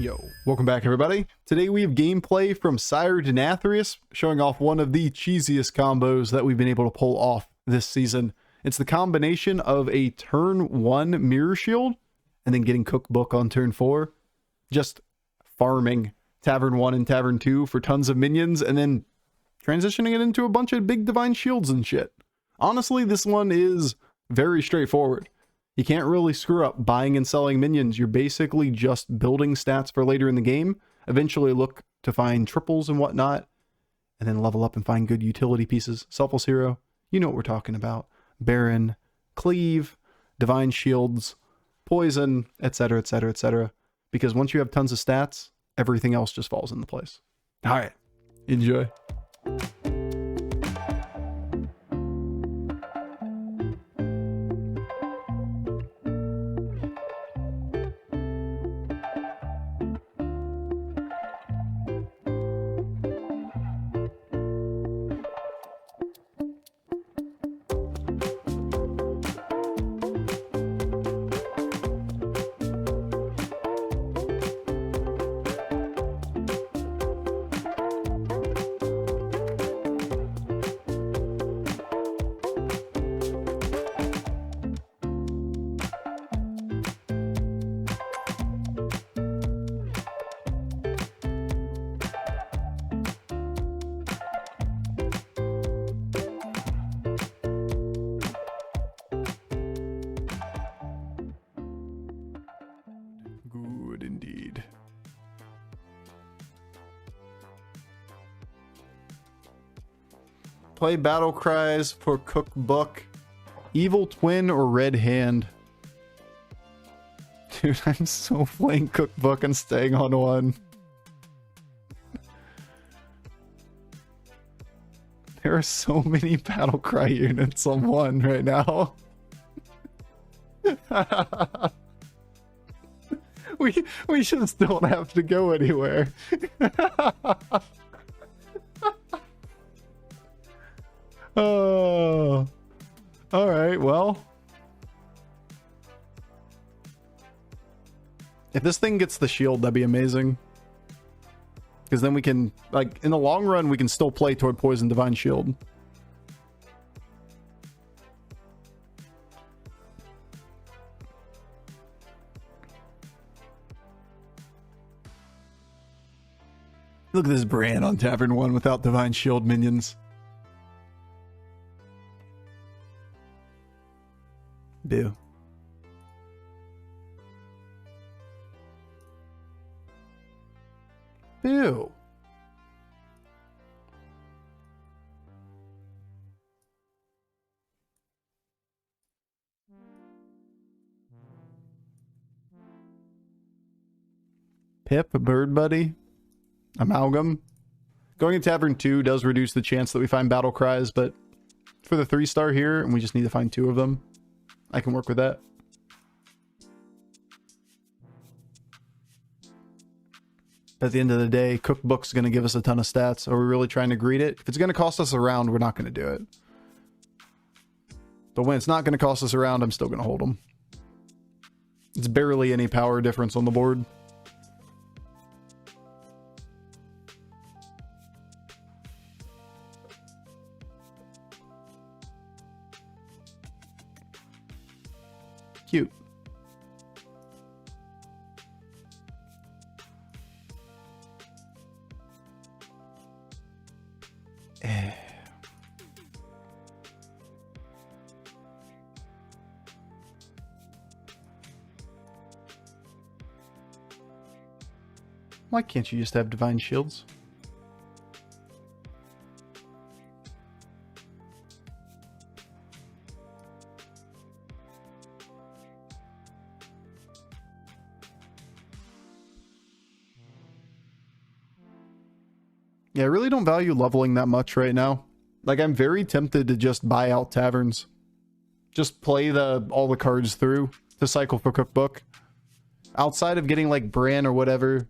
Yo, welcome back everybody. Today we have gameplay from Sire Denathrius, showing off one of the cheesiest combos that we've been able to pull off this season. It's the combination of a turn 1 mirror shield and then getting cookbook on turn 4. Just farming Tavern 1 and Tavern 2 for tons of minions and then transitioning it into a bunch of big divine shields and shit. Honestly, this one is very straightforward. You can't really screw up buying and selling minions. You're basically just building stats for later in the game. Eventually look to find triples and whatnot. And then level up and find good utility pieces. Selfless Hero, you know what we're talking about. Baron, Cleave, Divine Shields, Poison, etc, etc, etc. Because once you have tons of stats, everything else just falls into place. Alright, enjoy. Good indeed. Play battle cries for cookbook. Evil twin or red hand. Dude, I'm so playing cookbook and staying on one. There are so many battle cry units on one right now. We just don't have to go anywhere. Oh, all right. Well, if this thing gets the shield, that'd be amazing. Because then we can, like, in the long run, we can still play toward Poison Divine Shield. Look at this brand on Tavern 1 without Divine Shield minions. Boo. Boo. Pip, Bird Buddy. Amalgam. Going to Tavern 2 does reduce the chance that we find battle cries, but for the 3-star here, and we just need to find 2 of them, I can work with that. At the end of the day, cookbook's going to give us a ton of stats. Are we really trying to greed it? If it's going to cost us a round, we're not going to do it. But when it's not going to cost us a round, I'm still going to hold them. It's barely any power difference on the board. Cute. Why can't you just have divine shields? Yeah, I really don't value leveling that much right now. Like, I'm very tempted to just buy out taverns. Just play all the cards through to cycle for cookbook. Outside of getting like Bran or whatever,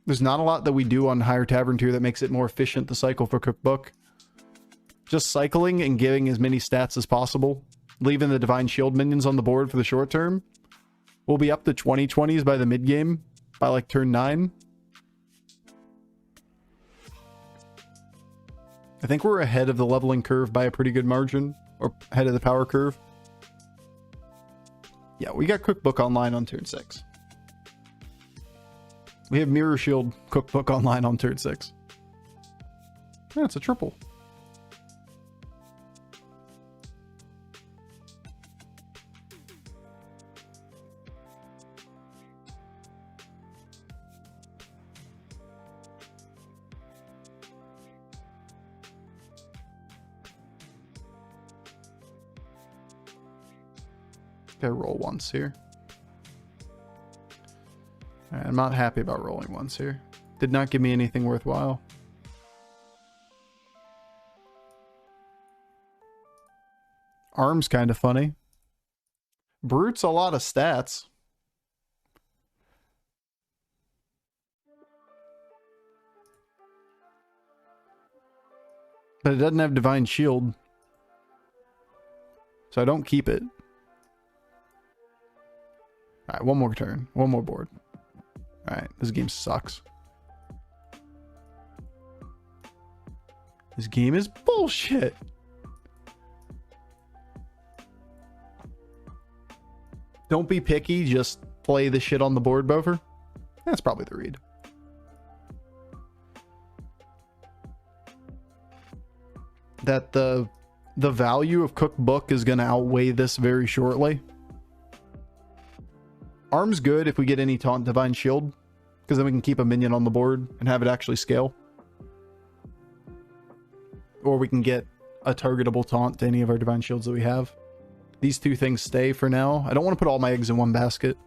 there's not a lot that we do on higher tavern tier that makes it more efficient to cycle for cookbook. Just cycling and getting as many stats as possible, leaving the divine shield minions on the board for the short term. We'll be up to 20/20s by the mid game. by like turn 9. I think we're ahead of the leveling curve by a pretty good margin, or ahead of the power curve. Yeah, we got Cookbook online on turn 6. We have Mirror Shield Cookbook online on turn 6. Yeah, it's a triple. Okay, roll once here. All right, I'm not happy about rolling once here. Did not give me anything worthwhile. Arm's kind of funny. Brute's a lot of stats. But it doesn't have Divine Shield. So I don't keep it. Alright, one more turn. One more board. Alright, this game sucks. This game is bullshit. Don't be picky, just play the shit on the board, Bofur. That's probably the read. That the value of Cookbook is going to outweigh this very shortly. Arm's good if we get any Taunt Divine Shield, because then we can keep a minion on the board and have it actually scale. Or we can get a targetable taunt to any of our Divine Shields that we have. These two things stay for now. I don't want to put all my eggs in one basket.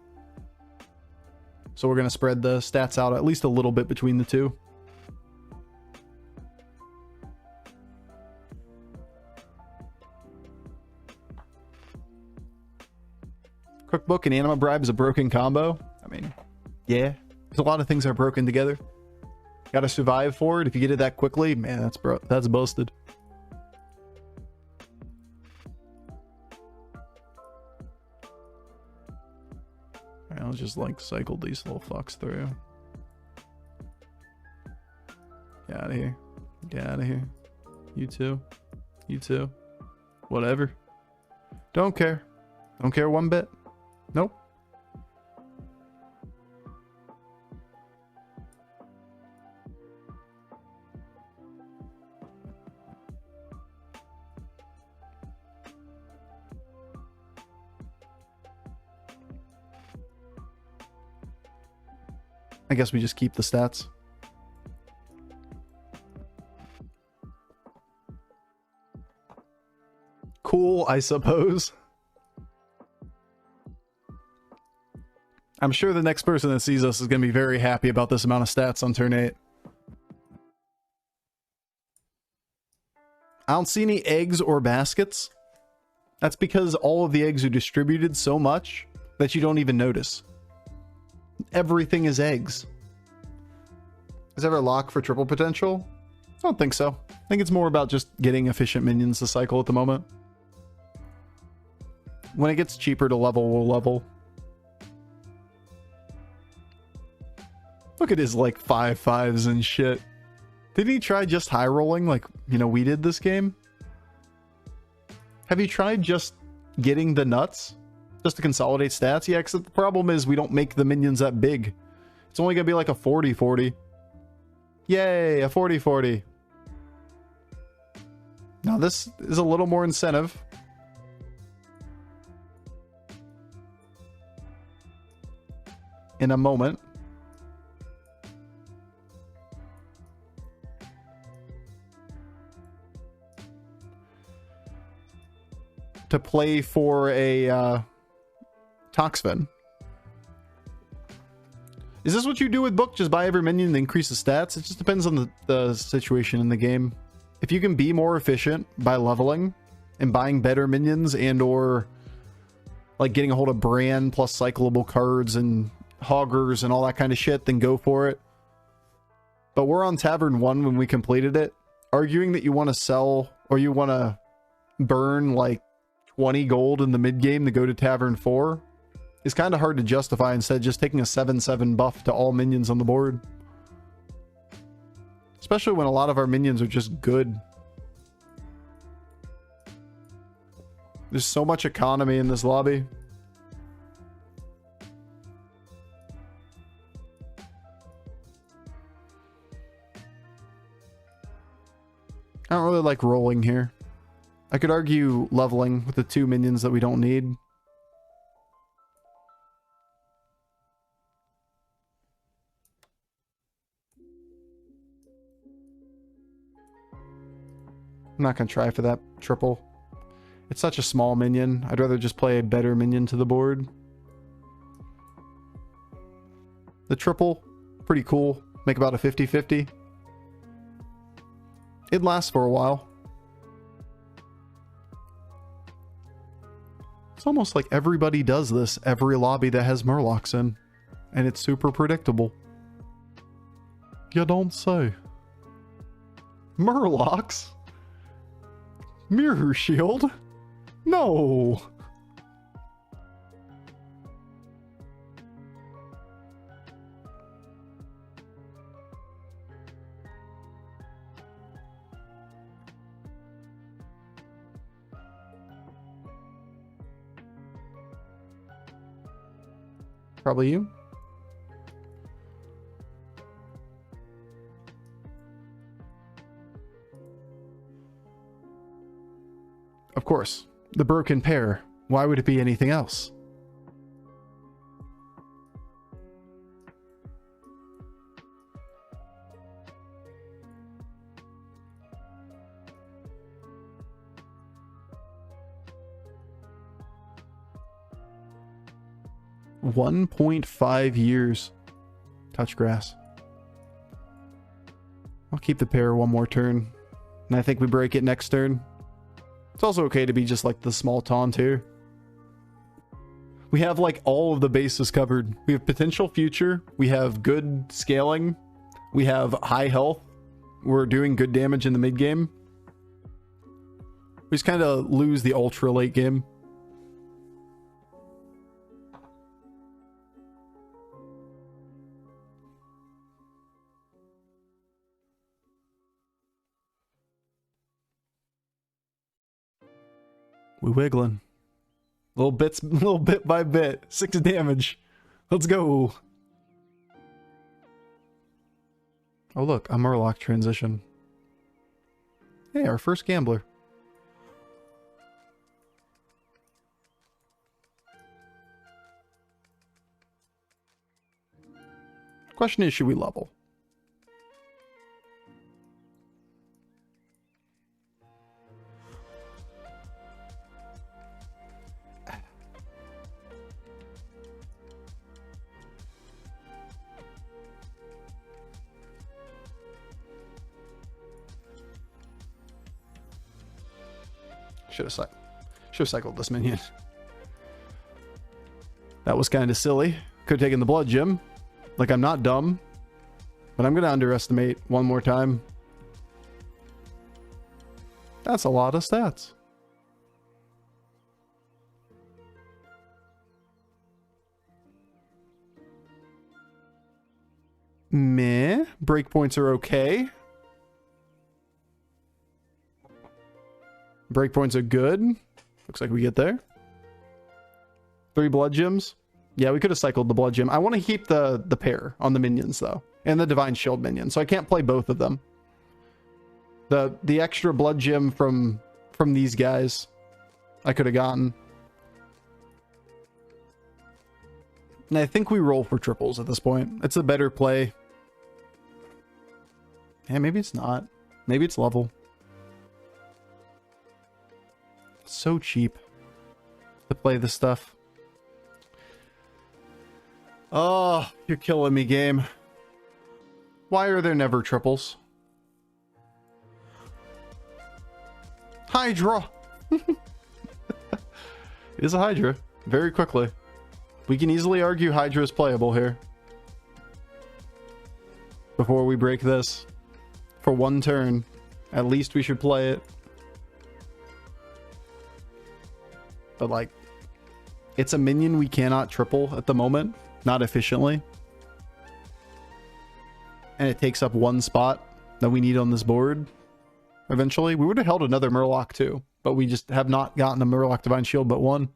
So we're going to spread the stats out at least a little bit between the two. Cookbook and Anima Bribe is a broken combo. I mean, yeah. There's a lot of things that are broken together. Gotta survive for it. If you get it that quickly, man, that's busted. Alright, I'll just like cycle these little fucks through. Get out of here. Get out of here. You too. You too. Whatever. Don't care. Don't care one bit. Nope. I guess we just keep the stats. Cool, I suppose. I'm sure the next person that sees us is going to be very happy about this amount of stats on turn 8. I don't see any eggs or baskets. That's because all of the eggs are distributed so much that you don't even notice. Everything is eggs. Is there a lock for triple potential? I don't think so. I think it's more about just getting efficient minions to cycle at the moment. When it gets cheaper to level, we'll level. Look at his like 5/5s and shit. Didn't he try just high rolling like, you know, we did this game? Have you tried just getting the nuts? Just to consolidate stats? Yeah, except the problem is we don't make the minions that big. It's only gonna be like a 40/40. Yay, a 40/40. Now this is a little more incentive. In a moment. To play for a Toxfin. Is this what you do with Book? Just buy every minion and increase the stats? It just depends on the situation in the game. If you can be more efficient by leveling and buying better minions and or like getting a hold of brand plus cyclable cards and hoggers and all that kind of shit, then go for it. But we're on Tavern 1 when we completed it. Arguing that you want to sell or you want to burn like 20 gold in the mid game to go to Tavern 4 is kind of hard to justify instead of just taking a 7/7 buff to all minions on the board. Especially when a lot of our minions are just good. There's so much economy in this lobby. I don't really like rolling here. I could argue leveling with the 2 minions that we don't need. I'm not going to try for that triple. It's such a small minion. I'd rather just play a better minion to the board. The triple, pretty cool. Make about a 50-50. It lasts for a while. It's almost like everybody does this every lobby that has Murlocs in. And it's super predictable. You don't say. Murlocs? Mirror Shield? No! Probably you. Of course. The broken pair. Why would it be anything else? $1.5 years. Touch grass. I'll keep the pair one more turn. And I think we break it next turn. It's also okay to be just like the small taunt here. We have like all of the bases covered. We have potential future. We have good scaling. We have high health. We're doing good damage in the mid game. We just kind of lose the ultra late game. We wiggling. Little bit by bit. 6 damage. Let's go. Oh look, a Murloc transition. Hey, our first gambler. Question is, should we level? Should have cycled this minion. That was kind of silly. Could have taken the blood gem. Like, I'm not dumb. But I'm going to underestimate one more time. That's a lot of stats. Meh. Breakpoints are okay. Breakpoints are good. Looks like we get there. 3 blood gems. Yeah, we could have cycled the blood gem. I want to keep the pair on the minions though, and the divine shield minion, so I can't play both of them. The extra blood gem from these guys I could have gotten. And I think we roll for triples at this point. It's a better play. Yeah, maybe it's not. Maybe it's level. So cheap to play this stuff. Oh, you're killing me, game. Why are there never triples? Hydra! It is a Hydra. Very quickly. We can easily argue Hydra is playable here. Before we break this. For one turn. At least we should play it. But like, It's a minion we cannot triple at the moment, not efficiently. And it takes up one spot that we need on this board. Eventually, we would have held another Murloc too, but we just have not gotten a Murloc Divine Shield but one.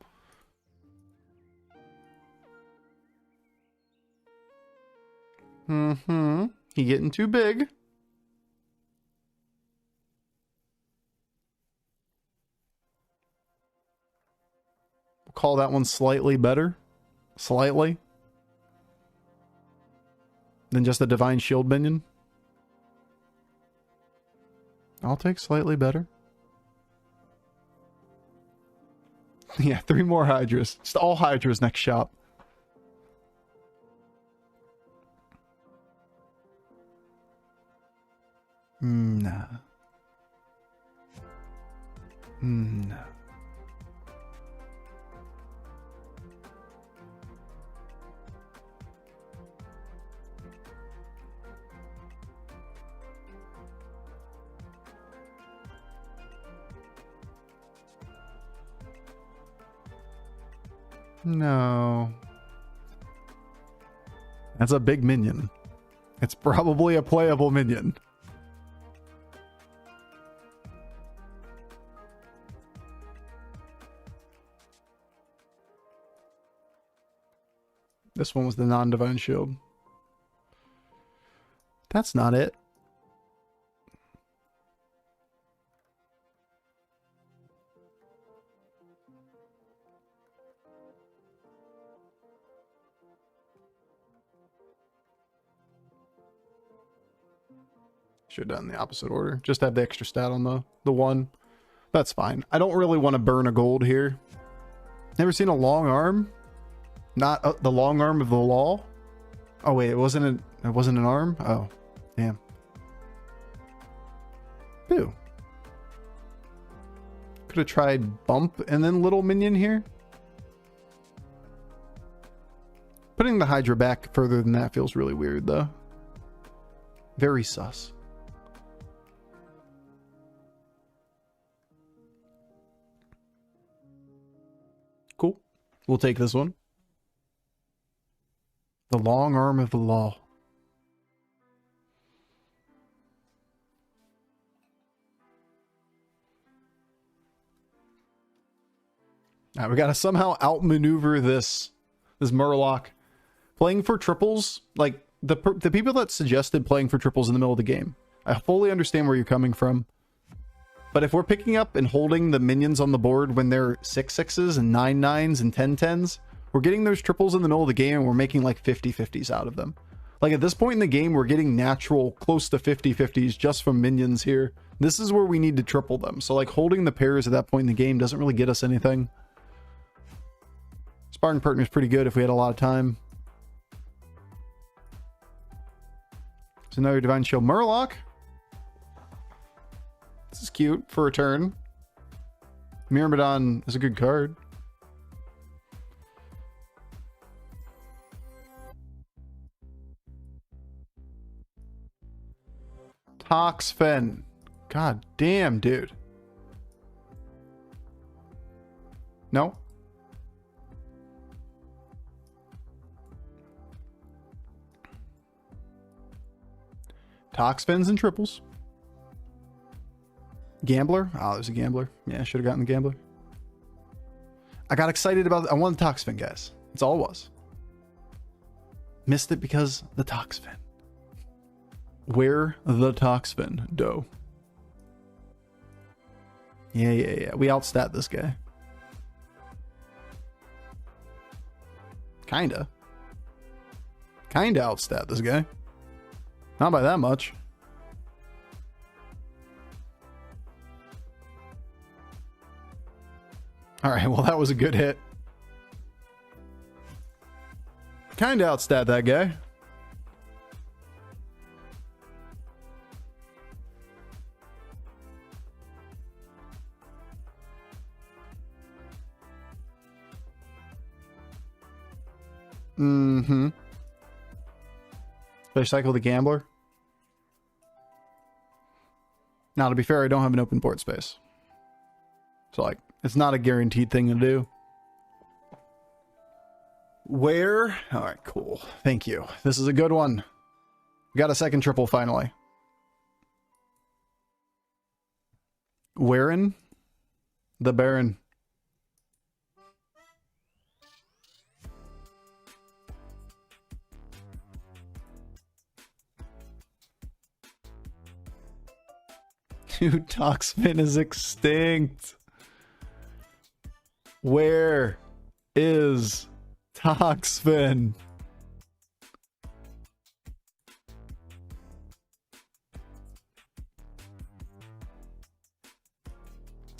He getting too big. We'll call that one slightly better. Slightly. Than just a Divine Shield minion. I'll take slightly better. Yeah, 3 more Hydras. Just all Hydras next shop. Nah. No. No. That's a big minion. It's probably a playable minion. This one was the non-divine shield. That's not it. Should have done the opposite order. Just have the extra stat on the one. That's fine. I don't really want to burn a gold here. Never seen a long arm? Not the long arm of the law? Oh wait, it wasn't an arm? Oh, damn. Ew. Could have tried bump and then little minion here. Putting the Hydra back further than that feels really weird though. Very sus. Cool. We'll take this one. The long arm of the law. Alright, we gotta somehow outmaneuver this Murloc. Playing for triples, like the people that suggested playing for triples in the middle of the game. I fully understand where you're coming from. But if we're picking up and holding the minions on the board when they're 6/6s and 9/9s and 10/10s, we're getting those triples in the middle of the game and we're making like 50/50s out of them. Like at this point in the game, we're getting natural close to 50/50s just from minions here. This is where we need to triple them. So like holding the pairs at that point in the game doesn't really get us anything. Sparring partner is pretty good if we had a lot of time. So another Divine Shield Murloc. This is cute for a turn. Myrmidon is a good card. Toxfen. God damn, dude. No? Toxfens and triples. Gambler? Oh, there's a gambler. Yeah, I should have gotten the gambler. I got excited about it. I wanted the Toxfen, guys. That's all it was. Missed it because the Toxfen. Where the Toxfen, dough. Yeah. We outstat this guy. Kinda outstat this guy. Not by that much. Alright, well that was a good hit. Kinda outstat that guy. Mm-hmm. Should I cycle the gambler? Now, to be fair, I don't have an open board space. So, like, it's not a guaranteed thing to do. Where? All right, cool. Thank you. This is a good one. We got a second triple finally. Wherein? The Baron. Dude, Toxfin is extinct. Where is Toxfin?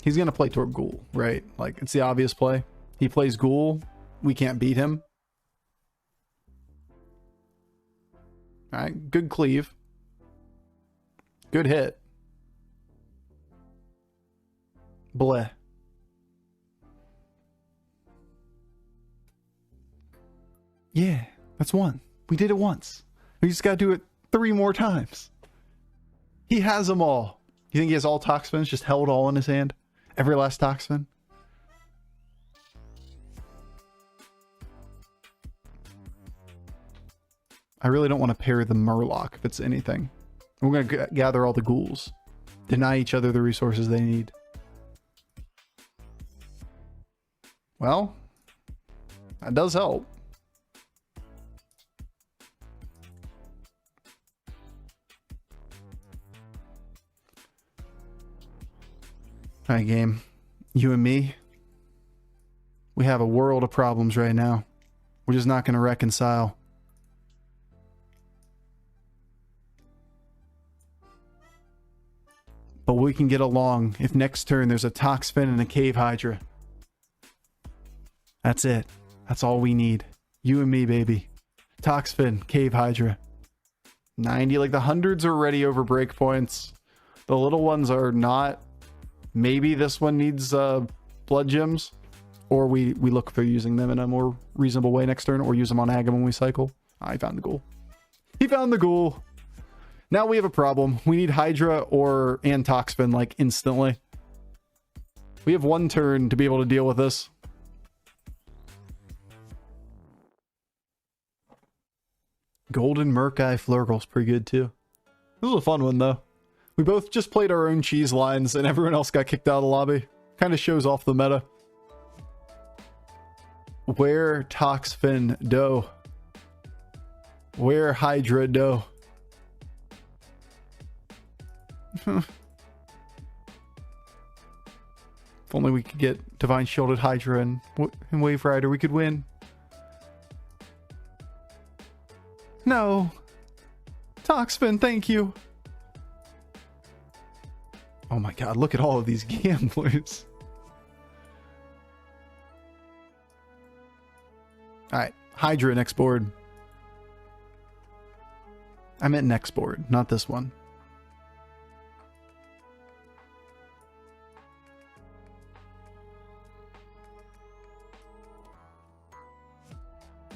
He's going to play toward Ghoul, right? Like, it's the obvious play. He plays Ghoul. We can't beat him. All right, good cleave. Good hit. Bleh. Yeah, that's one. We did it once. We just got to do it 3 more times. He has them all. You think he has all Toxfins just held all in his hand? Every last Toxfin? I really don't want to pair the Murloc if it's anything. We're going to gather all the ghouls. Deny each other the resources they need. Well, that does help. All right, game. You and me, we have a world of problems right now. We're just not going to reconcile. But we can get along if next turn there's a Toxfin and a Cave Hydra. That's it. That's all we need. You and me, baby. Toxfin, Cave Hydra. 90, like the hundreds are already over breakpoints. The little ones are not. Maybe this one needs blood gems, or we look for using them in a more reasonable way next turn, or use them on Agam when we cycle. I found the ghoul. He found the ghoul. Now we have a problem. We need Hydra and Toxfin like instantly. We have 1 turn to be able to deal with this. Golden Murk-Eye Flurgle's pretty good too. This was a fun one though. We both just played our own cheese lines and everyone else got kicked out of the lobby. Kind of shows off the meta. Where Toxfin do? Where Hydra do? If only we could get Divine Shielded Hydra and Wave Rider, we could win. No. Toxfin, thank you. Oh my god, look at all of these gamblers. Alright, Hydra next board. I meant next board, not this one.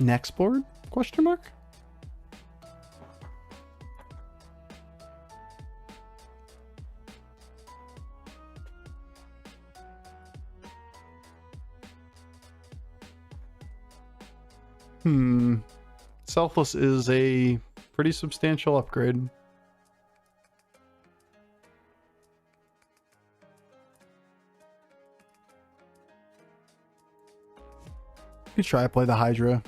Next board? Question mark? Selfless is a pretty substantial upgrade. You try to play the Hydra.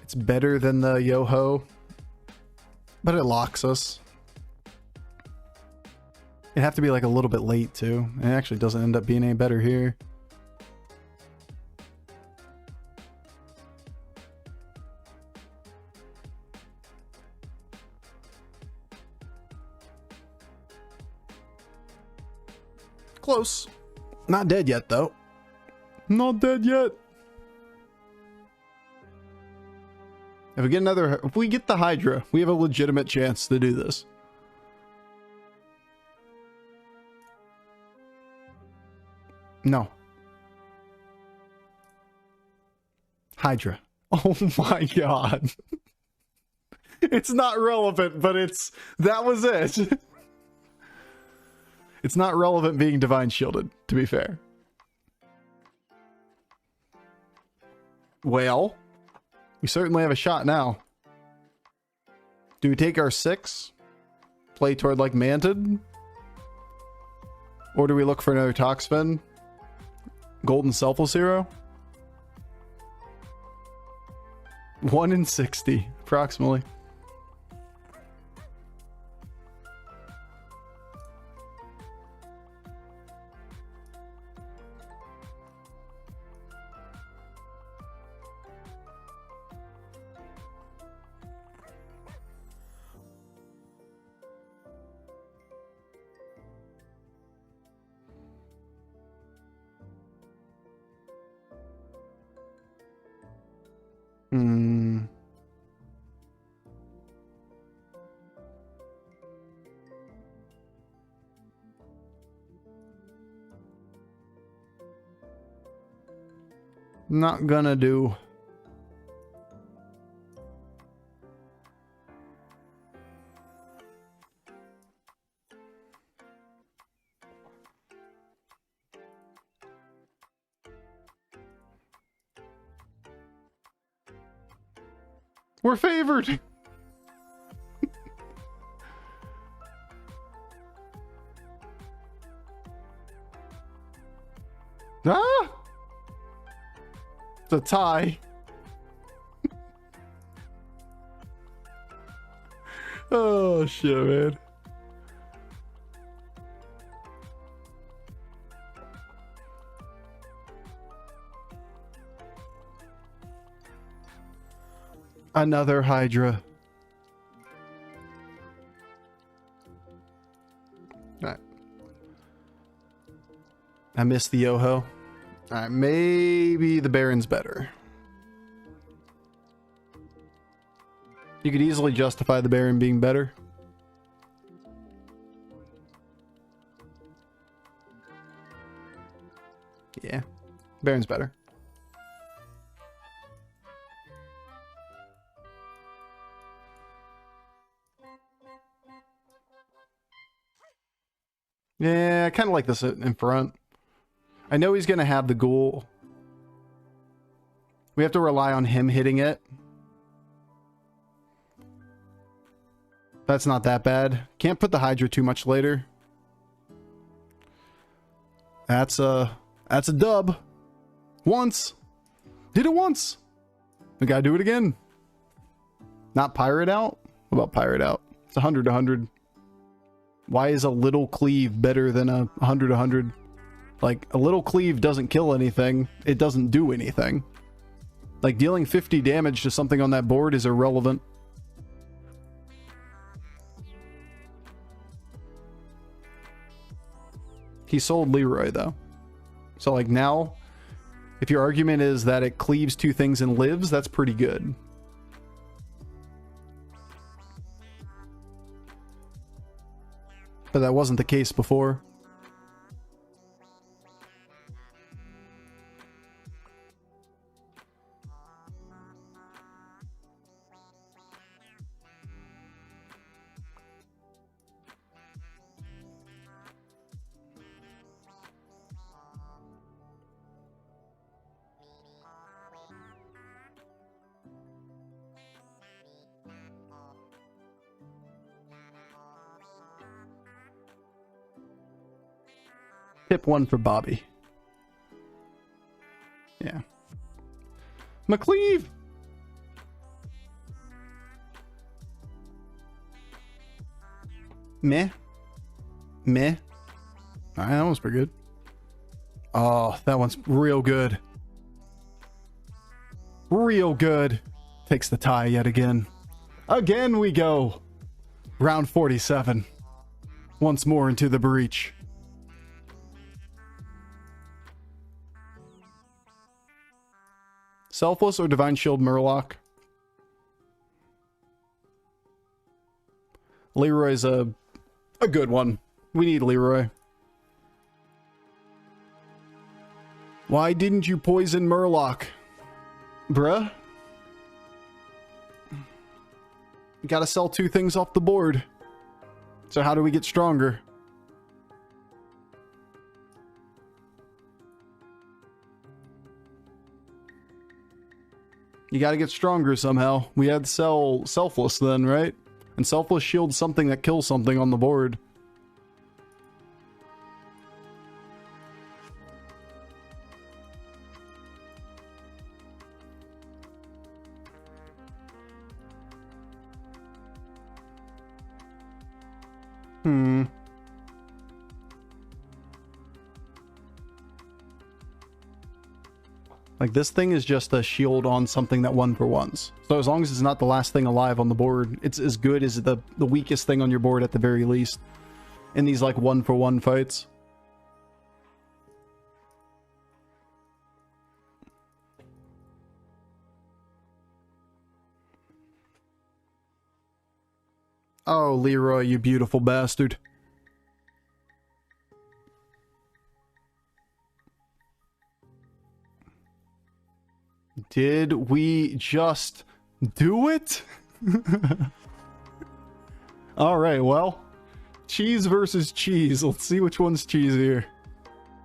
It's better than the Yo-Ho, but it locks us. It'd have to be like a little bit late too. It actually doesn't end up being any better here. Close. Not dead yet, though. Not dead yet. If we get the Hydra, we have a legitimate chance to do this. No. Hydra. Oh my god. It's not relevant, but that was it. It's not relevant being Divine Shielded, to be fair. Well, we certainly have a shot now. Do we take our 6? Play toward like Manted? Or do we look for another Toxfin? Golden Selfless Hero? 1 in 60, approximately. Not gonna do. We're favored. Ah! It's a tie. Oh shit, man. Another Hydra. Alright. I missed the Yoho. Alright, maybe the Baron's better. You could easily justify the Baron being better. Yeah, Baron's better. Yeah, I kind of like this in front. I know he's going to have the ghoul. We have to rely on him hitting it. That's not that bad. Can't put the Hydra too much later. That's a dub. Once. Did it once. We gotta do it again. Not Pirate Out? What about Pirate Out? It's 100-100. Why is a little cleave better than a 100-100? Like, a little cleave doesn't kill anything. It doesn't do anything. Like, dealing 50 damage to something on that board is irrelevant. He sold Leroy, though. So, like, now, if your argument is that it cleaves 2 things and lives, that's pretty good. But that wasn't the case before. Tip 1 for Bobby. Yeah. McCleave! Meh. Meh. Alright, that one's pretty good. Oh, that one's real good. Real good. Takes the tie yet again. Again we go. Round 47. Once more into the breach. Selfless or Divine Shield Murloc? Leroy's a good one. We need Leroy. Why didn't you poison Murloc? Bruh? You gotta sell 2 things off the board. So how do we get stronger? You got to get stronger somehow. We had to sell Selfless then, right? And Selfless shields something that kills something on the board. Like, this thing is just a shield on something that 1-for-1s. So as long as it's not the last thing alive on the board, it's as good as the weakest thing on your board at the very least. In these, like, 1-for-1 fights. Oh, Leroy, you beautiful bastard. Did we just do it? Alright, well. Cheese versus cheese. Let's see which one's cheesier.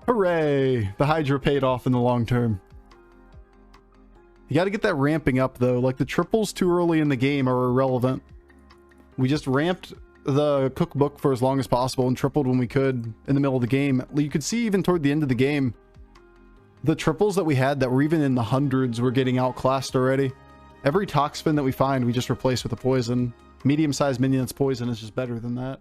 Hooray! The Hydra paid off in the long term. You gotta get that ramping up, though. Like, the triples too early in the game are irrelevant. We just ramped the cookbook for as long as possible and tripled when we could in the middle of the game. You could see even toward the end of the game, the triples that we had that were even in the hundreds were getting outclassed already. Every Toxfin that we find, we just replace with a poison. Medium-sized minion that's poison is just better than that.